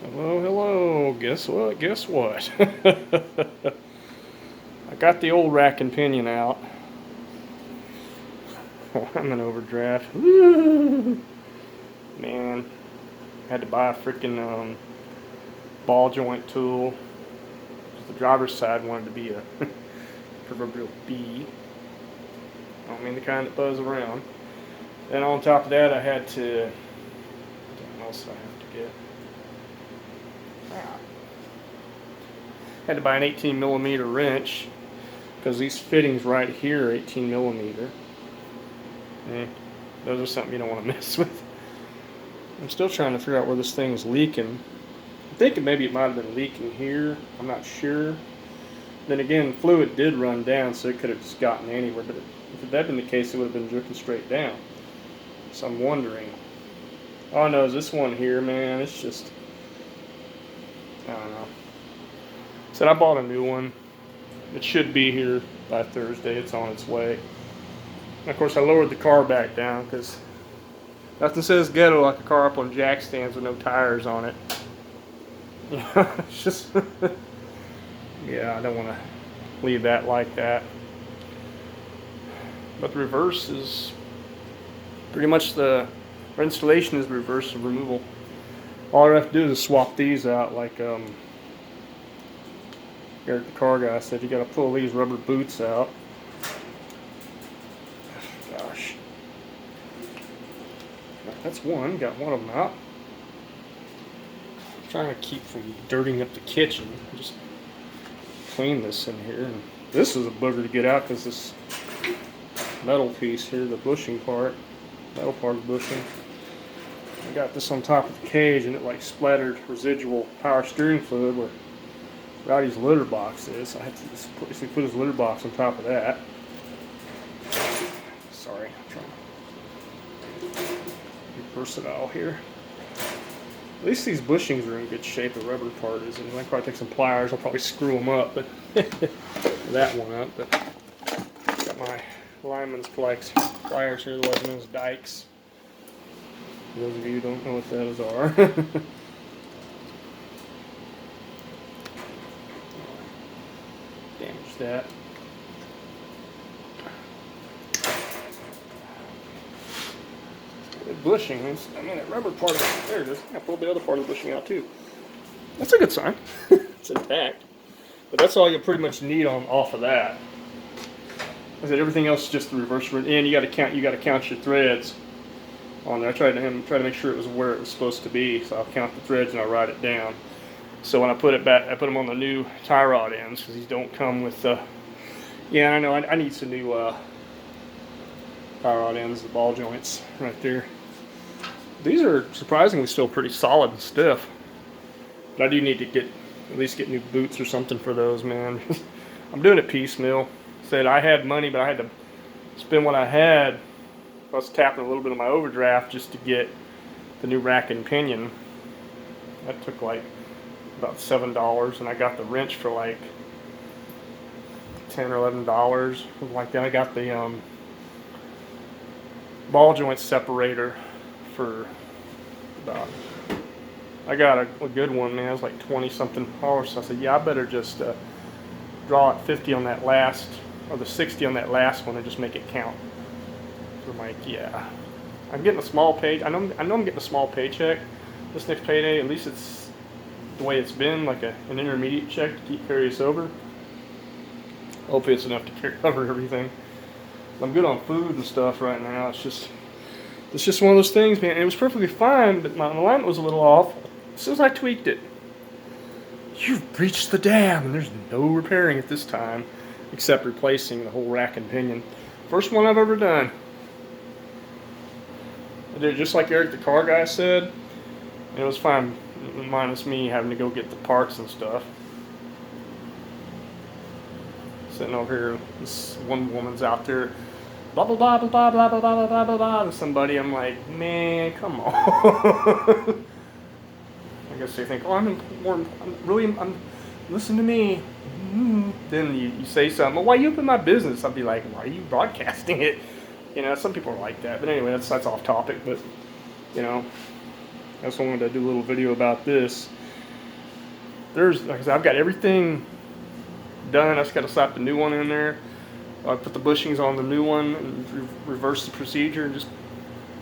Hello, hello. Guess what? Guess what? I got the old rack and pinion out. Oh, I'm in overdraft. Woo! Man, had to buy a freaking ball joint tool. The driver's side wanted to be a proverbial bee. I don't mean the kind that buzz around. Then on top of that, I had to. What else did I have to get? Had to buy an 18 millimeter wrench because these fittings right here are 18 millimeter. Those are something you don't want to mess with. I'm still trying to figure out where this thing's leaking. I'm thinking maybe it might have been leaking here. I'm not sure. Then again, fluid did run down, so it could have just gotten anywhere. But if that had been the case, it would have been dripping straight down. So I'm wondering. Oh no, is this one here, man? It's just, I don't know. Said I bought a new one. It should be here by Thursday. It's on its way. And of course, I lowered the car back down because nothing says ghetto like a car up on jack stands with no tires on it. Yeah, it's just, yeah, I don't want to leave that like that. But the reverse is pretty much our installation is the reverse of removal. All I have to do is swap these out like Eric the car guy said, you got to pull these rubber boots out. Gosh. That's one. Got one of them out. I'm trying to keep from dirtying up the kitchen. Just clean this in here. And this is a booger to get out because this metal piece here, the bushing part, metal part of the bushing. I got this on top of the cage and it like splattered residual power steering fluid where Rowdy's litter box is. So I had to just put his litter box on top of that. Sorry, I'm trying to be versatile here. At least these bushings are in good shape. The rubber part is, and I probably take some pliers. I'll probably screw them up, but that one up. But got my lineman's pliers here, otherwise known as dikes. For those of you who don't know what those are. Damage that. The bushing, I mean, that rubber part, there it is. I pulled the other part of the bushing out too. That's a good sign. It's intact. But that's all you'll pretty much need off of that. I said everything else is just the reverse, and you got to count your threads on there. I tried to make sure it was where it was supposed to be, so I'll count the threads and I'll write it down. So when I put it back, I put them on the new tie rod ends because these don't come with. Yeah, I know. I need some new tie rod ends, the ball joints right there. These are surprisingly still pretty solid and stiff. But I do need to at least get new boots or something for those, man. I'm doing it piecemeal. Said I had money, but I had to spend what I had. I was tapping a little bit of my overdraft just to get the new rack and pinion. That took like about $7, and I got the wrench for like $10 or $11, something like that. I got the ball joint separator for about. I got a good one, man. It was like 20 something dollars. So I said, yeah, I better just draw it 50 on that last, or the 60 on that last one, and just make it count. So I'm like, yeah, I'm getting a small pay. I know I'm getting a small paycheck this next payday. At least it's the way it's been, like an intermediate check to carry us over. Hopefully it's enough to cover everything. I'm good on food and stuff right now. It's just one of those things, man. It was perfectly fine, but my alignment was a little off. As soon as I tweaked it, you've breached the dam, and there's no repairing it this time, except replacing the whole rack and pinion. First one I've ever done. I did it just like Eric the car guy said, and it was fine, minus me having to go get the parts and stuff. Sitting over here, this one woman's out there, blah blah blah blah blah blah blah blah blah blah blah to somebody. I'm like, man, come on. I guess they think, oh, I'm listen to me. Then you say something, well, why you up in my business? I'll be like, why are you broadcasting it? You know, some people are like that. But anyway, that's off topic. But, you know, I just wanted to do a little video about this. There's, like I said, I've got everything done. I just got to slap the new one in there. I'll put the bushings on the new one and reverse the procedure, and just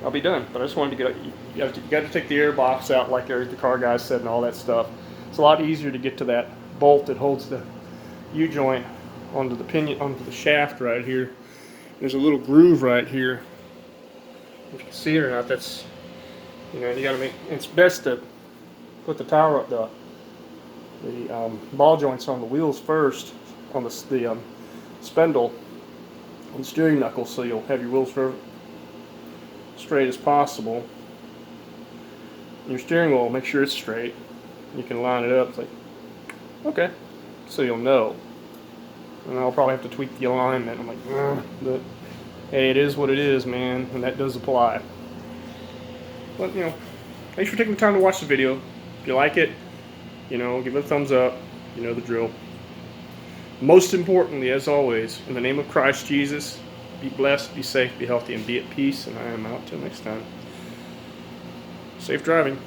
I'll be done. But I just wanted to get you got to take the air box out like the car guy said and all that stuff. It's a lot easier to get to that bolt that holds the U-joint onto the pinion, onto the shaft right here. There's a little groove right here. If you can see it or not, that's, you know, you got to make. It's best to put the tower up, the ball joints on the wheels first, on the spindle on the steering knuckle, so you'll have your wheels straight as possible. Your steering wheel, make sure it's straight. You can line it up. It's like, okay, so you'll know. And I'll probably have to tweak the alignment. I'm like, but hey, it is what it is, man, and that does apply. But, you know, thanks for taking the time to watch the video. If you like it, you know, give it a thumbs up. You know the drill. Most importantly, as always, in the name of Christ Jesus, be blessed, be safe, be healthy, and be at peace. And I am out till next time. Safe driving.